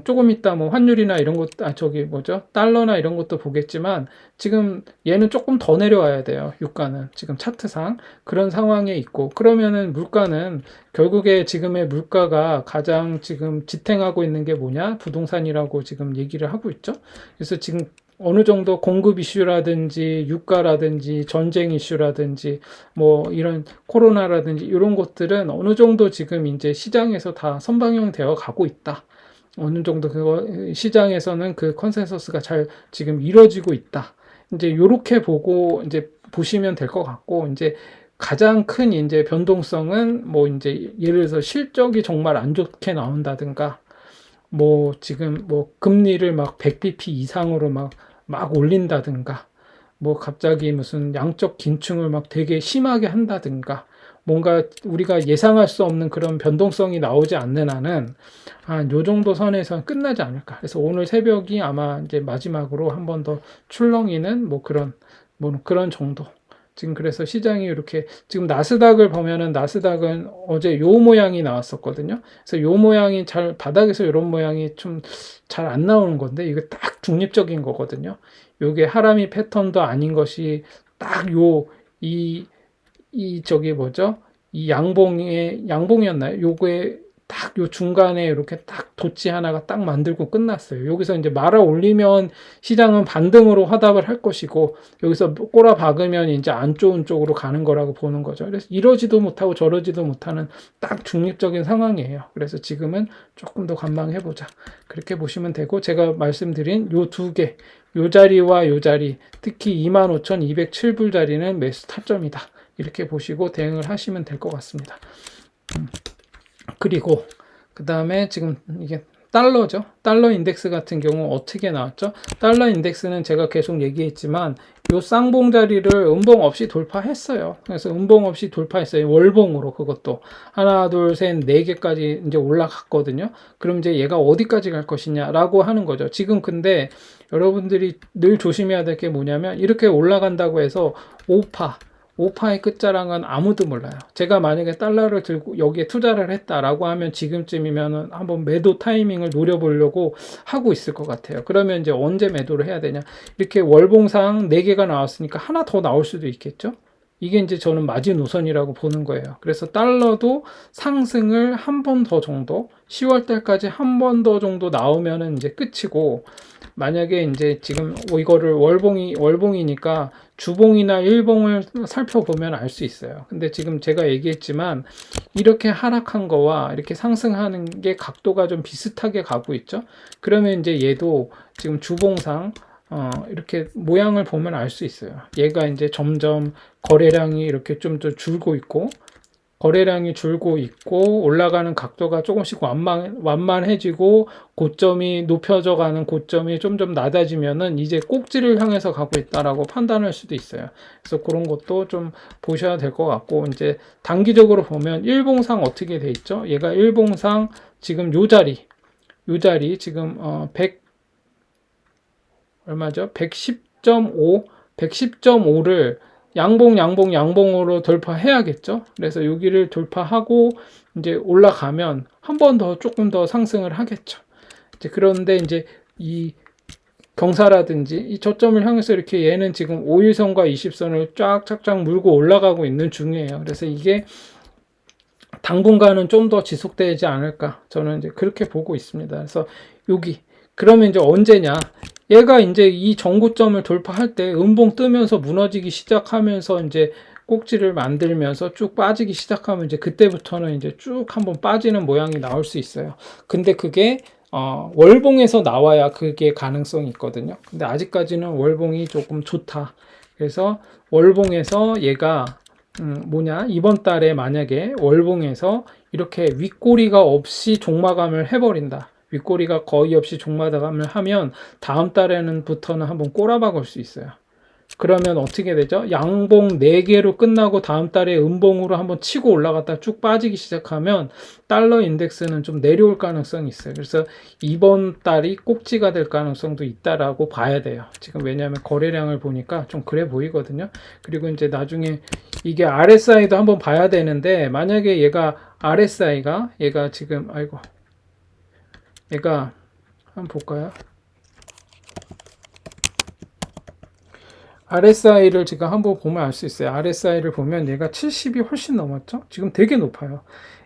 조금 이따 뭐 환율이나 이런 것, 저기 뭐죠? 달러나 이런 것도 보겠지만, 지금 얘는 조금 더 내려와야 돼요. 유가는. 지금 차트상. 그런 상황에 있고, 그러면은 물가는, 결국에 지금의 물가가 가장 지금 지탱하고 있는 게 뭐냐? 부동산이라고 지금 얘기를 하고 있죠. 그래서 지금 어느 정도 공급 이슈라든지 유가라든지 전쟁 이슈라든지 뭐 이런 코로나라든지 이런 것들은 어느 정도 지금 이제 시장에서 다 선방용되어 가고 있다. 어느 정도 그거 시장에서는 그 컨센서스가 잘 지금 이루어지고 있다. 이제 요렇게 보고 이제 보시면 될 것 같고, 이제 가장 큰 이제 변동성은 뭐 이제 예를 들어서 실적이 정말 안 좋게 나온다든가, 뭐 지금 뭐 금리를 막 100bp 이상으로 막 올린다든가, 뭐 갑자기 무슨 양적 긴축을 막 되게 심하게 한다든가, 뭔가 우리가 예상할 수 없는 그런 변동성이 나오지 않는 한은 요 정도 선에서 끝나지 않을까. 그래서 오늘 새벽이 아마 이제 마지막으로 한 번 더 출렁이는 뭐 그런 정도. 지금 그래서 시장이 이렇게, 지금 나스닥을 보면은, 나스닥은 어제 요 모양이 나왔었거든요. 그래서 요 모양이 바닥에서 이런 모양이 좀 잘 안 나오는 건데, 이거 딱 중립적인 거거든요. 요게 하람이 패턴도 아닌 것이 딱 저기 뭐죠? 이 양봉이었나요? 요거에 딱 요 중간에 이렇게 딱 돛지 하나가 딱 만들고 끝났어요. 여기서 이제 말아 올리면 시장은 반등으로 화답을 할 것이고, 여기서 꼬라 박으면 이제 안 좋은 쪽으로 가는 거라고 보는 거죠. 그래서 이러지도 못하고 저러지도 못하는 딱 중립적인 상황이에요. 그래서 지금은 조금 더 관망해보자. 그렇게 보시면 되고, 제가 말씀드린 요 두 개, 요 자리와 요 자리, 특히 25,207불 자리는 매수 타점이다. 이렇게 보시고 대응을 하시면 될 것 같습니다. 그리고 그 다음에 지금 이게 달러죠. 달러 인덱스 같은 경우 어떻게 나왔죠? 달러 인덱스는 제가 계속 얘기했지만 요 쌍봉 자리를 음봉 없이 돌파했어요. 그래서 음봉 없이 돌파했어요. 월봉으로. 그것도 하나, 둘, 셋, 네 개까지 이제 올라갔거든요. 그럼 이제 얘가 어디까지 갈 것이냐라고 하는 거죠. 지금 근데 여러분들이 늘 조심해야 될 게 뭐냐면, 이렇게 올라간다고 해서 5파의 끝자락은 아무도 몰라요. 제가 만약에 달러를 들고 여기에 투자를 했다라고 하면 지금쯤이면 한번 매도 타이밍을 노려보려고 하고 있을 것 같아요. 그러면 이제 언제 매도를 해야 되냐. 이렇게 월봉상 4개가 나왔으니까 하나 더 나올 수도 있겠죠. 이게 이제 저는 마지노선이라고 보는 거예요. 그래서 달러도 상승을 한 번 더 정도, 10월 달까지 한 번 더 정도 나오면은 이제 끝이고, 만약에 이제 지금 이거를 월봉이니까 주봉이나 일봉을 살펴보면 알 수 있어요. 근데 지금 제가 얘기했지만 이렇게 하락한 거와 이렇게 상승하는 게 각도가 좀 비슷하게 가고 있죠. 그러면 이제 얘도 지금 주봉상 이렇게 모양을 보면 알 수 있어요. 얘가 이제 점점 거래량이 이렇게 좀 더 줄고 있고, 거래량이 줄고 있고 올라가는 각도가 조금씩 완만해지고 고점이 높여져 가는 고점이 좀 낮아지면은 이제 꼭지를 향해서 가고 있다라고 판단할 수도 있어요. 그래서 그런 것도 좀 보셔야 될 것 같고, 이제 단기적으로 보면 일봉상 어떻게 돼 있죠? 얘가 일봉상 지금 요 자리 지금 100 얼마죠? 110.5 110.5를 양봉으로 돌파해야겠죠. 그래서 여기를 돌파하고 이제 올라가면 한 번 더 조금 더 상승을 하겠죠. 이제 그런데 이제 이 경사라든지 이 저점을 향해서 이렇게 얘는 지금 5일선과 20선을 쫙쫙쫙 물고 올라가고 있는 중이에요. 그래서 이게 당분간은 좀 더 지속되지 않을까, 저는 이제 그렇게 보고 있습니다. 그래서 여기 그러면 이제 언제냐, 얘가 이제 이 전고점을 돌파할 때 음봉 뜨면서 무너지기 시작하면서 이제 꼭지를 만들면서 쭉 빠지기 시작하면 이제 그때부터는 이제 쭉 한번 빠지는 모양이 나올 수 있어요. 근데 그게 월봉에서 나와야 그게 가능성이 있거든요. 근데 아직까지는 월봉이 조금 좋다. 그래서 월봉에서 얘가 이번 달에 만약에 월봉에서 이렇게 윗꼬리가 없이 종마감을 해버린다. 윗꼬리가 거의 없이 종마감을 하면 다음 달에는부터는 한번 꼬라박을 수 있어요. 그러면 어떻게 되죠? 양봉 4개로 끝나고 다음 달에 음봉으로 한번 치고 올라갔다 쭉 빠지기 시작하면 달러 인덱스는 좀 내려올 가능성이 있어요. 그래서 이번 달이 꼭지가 될 가능성도 있다라고 봐야 돼요. 지금 왜냐하면 거래량을 보니까 좀 그래 보이거든요. 그리고 이제 나중에 이게 RSI도 한번 봐야 되는데, 만약에 얘가 지금 얘가 한번 볼까요? RSI를 지금 한번 보면 알 수 있어요. RSI를 보면 얘가 70이 훨씬 넘었죠? 지금 되게 높아요.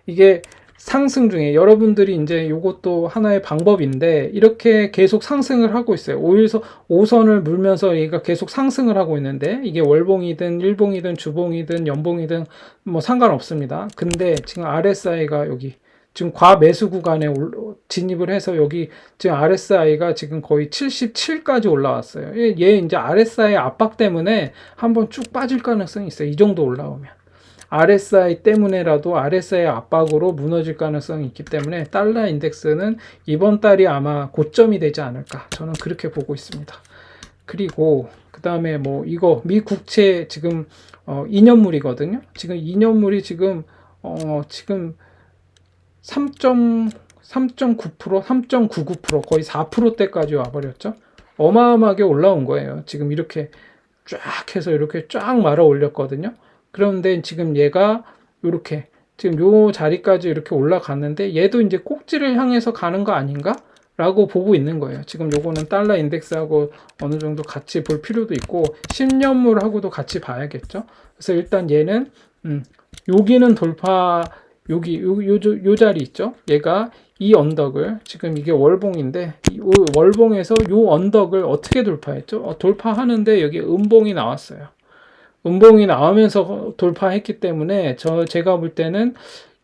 이게 상승 중에 여러분들이 이제 이것도 하나의 방법인데, 이렇게 계속 상승을 하고 있어요. 5선을 물면서 얘가 계속 상승을 하고 있는데, 이게 월봉이든 일봉이든 주봉이든 연봉이든 뭐 상관없습니다. 근데 지금 RSI가 여기 지금 과매수 구간에 진입을 해서 여기 지금 RSI가 지금 거의 77까지 올라왔어요. 얘 이제 RSI 압박 때문에 한번 쭉 빠질 가능성이 있어요. 이 정도 올라오면. RSI 때문에라도 RSI 압박으로 무너질 가능성이 있기 때문에 달러 인덱스는 이번 달이 아마 고점이 되지 않을까, 저는 그렇게 보고 있습니다. 그리고 그 다음에 뭐 이거 미 국채 지금 2년물이거든요. 지금 2년물이 지금 3.9%, 3.99% 거의 4%대까지 와버렸죠. 어마어마하게 올라온 거예요. 지금 이렇게 쫙 해서 이렇게 쫙 말아 올렸거든요. 그런데 지금 얘가 이렇게 지금 요 자리까지 이렇게 올라갔는데, 얘도 이제 꼭지를 향해서 가는 거 아닌가? 라고 보고 있는 거예요. 지금 요거는 달러 인덱스하고 어느 정도 같이 볼 필요도 있고 10년물하고도 같이 봐야겠죠. 그래서 일단 얘는 여기는 돌파, 요 자리 있죠. 얘가 이 언덕을, 지금 이게 월봉인데 이 월봉에서 요 언덕을 어떻게 돌파했죠? 돌파하는데 여기 음봉이 나왔어요. 음봉이 나오면서 돌파했기 때문에 제가 볼 때는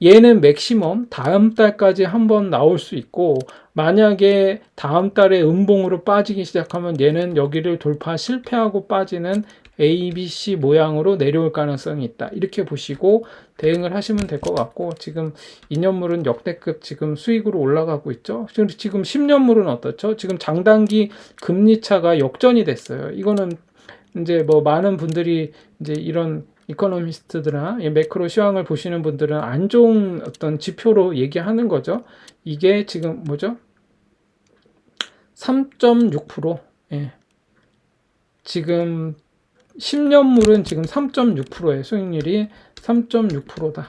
얘는 맥시멈 다음 달까지 한번 나올 수 있고, 만약에 다음 달에 음봉으로 빠지기 시작하면 얘는 여기를 돌파 실패하고 빠지는 ABC 모양으로 내려올 가능성이 있다. 이렇게 보시고 대응을 하시면 될 것 같고, 지금 2년물은 역대급 지금 수익으로 올라가고 있죠. 지금 10년물은 어떻죠? 지금 장단기 금리 차가 역전이 됐어요. 이거는 이제 뭐 많은 분들이 이제 이런 이코노미스트들이나 매크로 시황을 보시는 분들은 안 좋은 어떤 지표로 얘기하는 거죠. 이게 지금 뭐죠? 3.6%. 예. 지금 10년물은 지금 3.6%예요. 수익률이 3.6%다.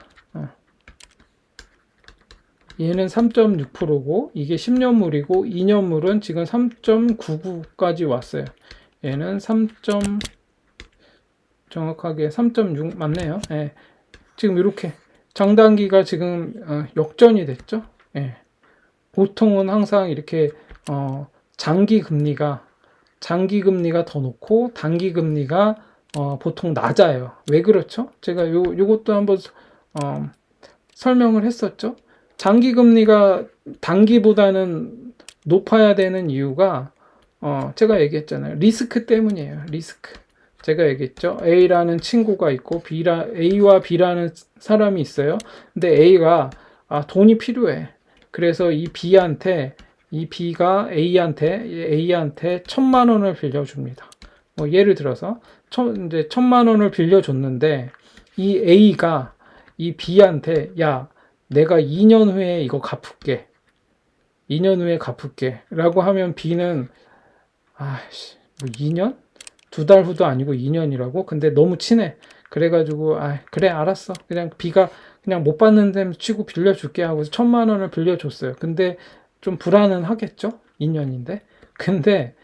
얘는 3.6%고 이게 10년물이고 2년물은 지금 3.99까지 왔어요. 얘는 정확하게 3.6 맞네요. 예. 지금 이렇게 장단기가 지금 역전이 됐죠. 예. 보통은 항상 이렇게 장기 금리가 더 높고 단기 금리가 보통 낮아요. 왜 그렇죠? 제가 요것도 한번 설명을 했었죠. 장기 금리가 단기보다는 높아야 되는 이유가 제가 얘기했잖아요. 리스크 때문이에요. 리스크. 제가 얘기했죠. A라는 친구가 있고 A와 B라는 사람이 있어요. 근데 A가 돈이 필요해. 그래서 이 B가 A한테 1,000만 원을 빌려줍니다. 뭐 예를 들어서 이제 1,000만 원을 빌려줬는데 이 A가 이 B한테 야, 내가 2년 후에 이거 갚을게. 2년 후에 갚을게. 라고 하면 B는 아씨, 뭐 2년? 2달 후도 아니고 2년이라고? 근데 너무 친해. 그래가지고 그래 알았어. 그냥 B가 그냥 못 받는 셈 치고 빌려줄게 하고서 1,000만 원을 빌려줬어요. 근데 좀 불안은 하겠죠? 2년인데. 근데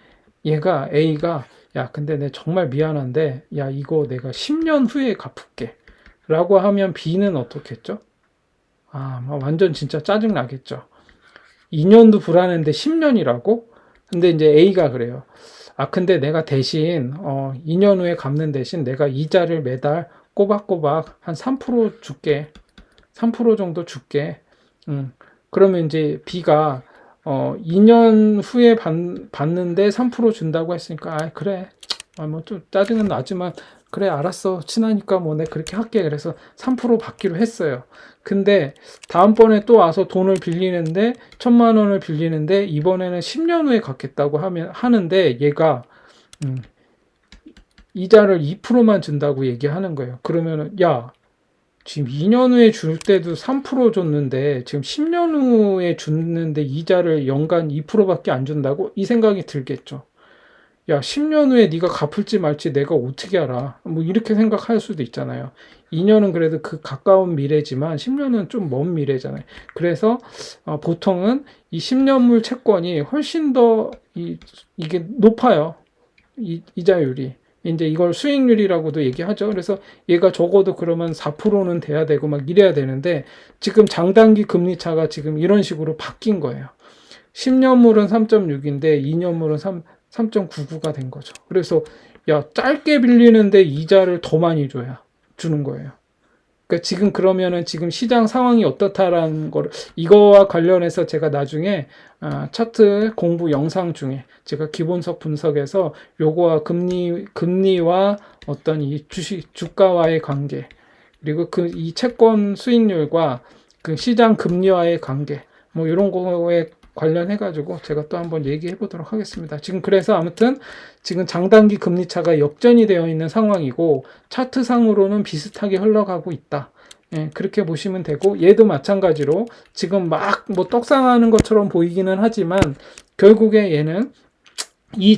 얘가 A가 야 근데 내 정말 미안한데 야 이거 내가 10년 후에 갚을게 라고 하면 B는 어떻겠죠? 완전 진짜 짜증 나겠죠. 2년도 불안한데 10년이라고? 근데 이제 A가 그래요. 근데 내가 대신 2년 후에 갚는 대신 내가 이자를 매달 꼬박꼬박 한 3% 줄게. 3% 정도 줄게. 그러면 이제 B가 2년 후에 받는데 3% 준다고 했으니까 그래. 뭐 좀 짜증은 나지만 그래 알았어. 친하니까 뭐 내가 그렇게 할게. 그래서 3% 받기로 했어요. 근데 다음번에 또 와서 돈을 빌리는데 1,000만 원을 빌리는데 이번에는 10년 후에 갚겠다고 하는데 얘가 이자를 2%만 준다고 얘기하는 거예요. 그러면은 야 지금 2년 후에 줄 때도 3% 줬는데 지금 10년 후에 줬는데 이자를 연간 2%밖에 안 준다고? 이 생각이 들겠죠. 야, 10년 후에 네가 갚을지 말지 내가 어떻게 알아? 뭐 이렇게 생각할 수도 있잖아요. 2년은 그래도 그 가까운 미래지만 10년은 좀 먼 미래잖아요. 그래서 보통은 이 10년물 채권이 훨씬 더 이게 높아요. 이자율이. 이제 이걸 수익률이라고도 얘기하죠. 그래서 얘가 적어도 그러면 4%는 돼야 되고 막 이래야 되는데 지금 장단기 금리 차가 지금 이런 식으로 바뀐 거예요. 10년물은 3.6인데 2년물은 3.99가 된 거죠. 그래서 야, 짧게 빌리는데 이자를 더 많이 주는 거예요. 그러니까 지금 그러면은 지금 시장 상황이 어떻다라는 거를 이거와 관련해서 제가 나중에 차트 공부 영상 중에 제가 기본석 분석에서 요거와 금리와 어떤 이 주가와의 관계 그리고 그 이 채권 수익률과 그 시장 금리와의 관계 뭐 이런 거에 관련해 가지고 제가 또 한번 얘기해 보도록 하겠습니다. 지금 그래서 아무튼 지금 장단기 금리 차가 역전이 되어 있는 상황이고 차트상으로는 비슷하게 흘러가고 있다. 그렇게 보시면 되고 얘도 마찬가지로 지금 막 뭐 떡상하는 것처럼 보이기는 하지만 결국에 얘는 이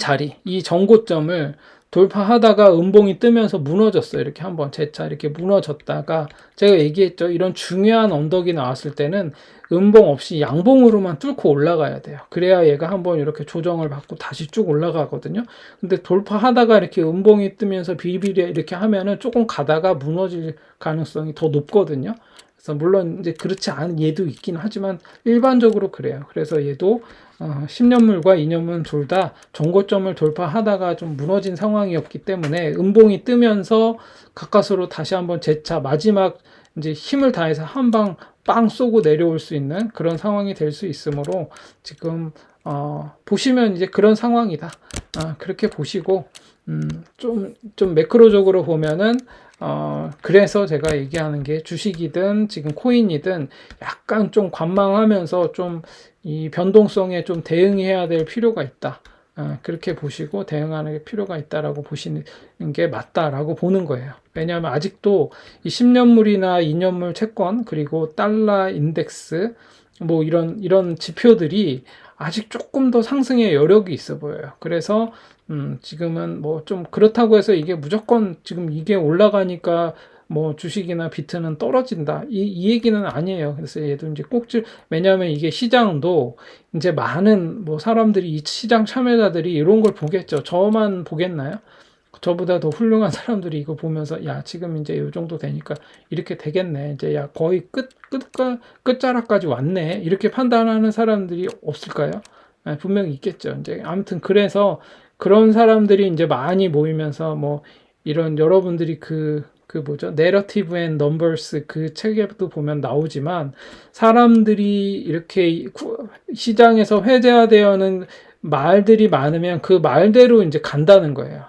전고점을 돌파하다가 음봉이 뜨면서 무너졌어요. 이렇게 한번 재차 이렇게 무너졌다가 제가 얘기했죠. 이런 중요한 언덕이 나왔을 때는 음봉 없이 양봉으로만 뚫고 올라가야 돼요. 그래야 얘가 한번 이렇게 조정을 받고 다시 쭉 올라가거든요. 근데 돌파하다가 이렇게 음봉이 뜨면서 비리비리 이렇게 하면은 조금 가다가 무너질 가능성이 더 높거든요. 그래서 물론 이제 그렇지 않은 얘도 있긴 하지만 일반적으로 그래요. 그래서 얘도 10년물과 2년물 둘 다 정고점을 돌파하다가 좀 무너진 상황이었기 때문에 음봉이 뜨면서 가까스로 다시 한번 재차 마지막 이제 힘을 다해서 한 방 빵 쏘고 내려올 수 있는 그런 상황이 될 수 있으므로 지금 보시면 이제 그런 상황이다. 그렇게 보시고 좀 매크로적으로 보면은 그래서 제가 얘기하는 게 주식이든 지금 코인이든 약간 좀 관망하면서 좀 이 변동성에 좀 대응해야 될 필요가 있다. 그렇게 보시고 대응하는 필요가 있다라고 보시는 게 맞다라고 보는 거예요. 왜냐하면 아직도 이 10년물이나 2년물 채권 그리고 달러 인덱스 뭐 이런 지표들이 아직 조금 더 상승의 여력이 있어 보여요. 그래서 지금은 뭐 좀 그렇다고 해서 이게 무조건 지금 이게 올라가니까 뭐 주식이나 비트는 떨어진다. 이 얘기는 아니에요. 그래서 얘도 이제 왜냐하면 이게 시장도 이제 많은 뭐 사람들이 이 시장 참여자들이 이런 걸 보겠죠. 저만 보겠나요? 저보다 더 훌륭한 사람들이 이거 보면서 야 지금 이제 이 정도 되니까 이렇게 되겠네 이제 야 거의 끝자락까지 왔네 이렇게 판단하는 사람들이 없을까요? 분명히 있겠죠. 이제 아무튼 그래서 그런 사람들이 이제 많이 모이면서 뭐 이런 여러분들이 그 뭐죠? 내러티브 앤 넘버스 그 책에도 보면 나오지만 사람들이 이렇게 시장에서 회자되어는 말들이 많으면 그 말대로 이제 간다는 거예요.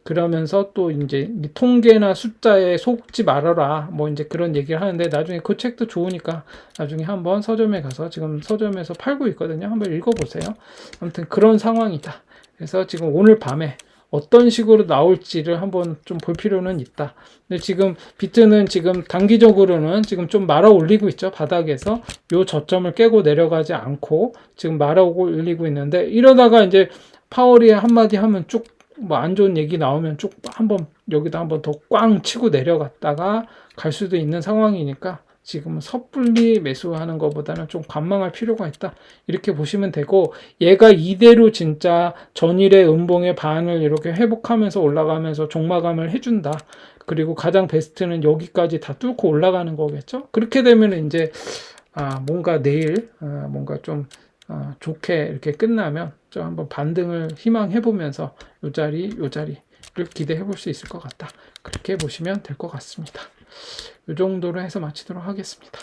그러면서 또 이제 통계나 숫자에 속지 말아라. 뭐 이제 그런 얘기를 하는데 나중에 그 책도 좋으니까 나중에 한번 서점에 가서 지금 서점에서 팔고 있거든요. 한번 읽어보세요. 아무튼 그런 상황이다. 그래서 지금 오늘 밤에 어떤 식으로 나올지를 한번 좀 볼 필요는 있다. 근데 지금 비트는 지금 단기적으로는 지금 좀 말아 올리고 있죠. 바닥에서 요 저점을 깨고 내려가지 않고 지금 말아 올리고 있는데 이러다가 이제 파월이 한마디 하면 쭉 뭐 안 좋은 얘기 나오면 쭉 한번 여기다 한번 더 꽝 치고 내려갔다가 갈 수도 있는 상황이니까 지금은 섣불리 매수하는 것보다는 좀 관망할 필요가 있다. 이렇게 보시면 되고 얘가 이대로 진짜 전일의 음봉의 반을 이렇게 회복하면서 올라가면서 종마감을 해준다. 그리고 가장 베스트는 여기까지 다 뚫고 올라가는 거겠죠. 그렇게 되면 이제 뭔가 내일 뭔가 좀 좋게 이렇게 끝나면 좀 한번 반등을 희망해 보면서 요 자리를 기대해 볼 수 있을 것 같다. 그렇게 보시면 될 것 같습니다. 이 정도로 해서 마치도록 하겠습니다.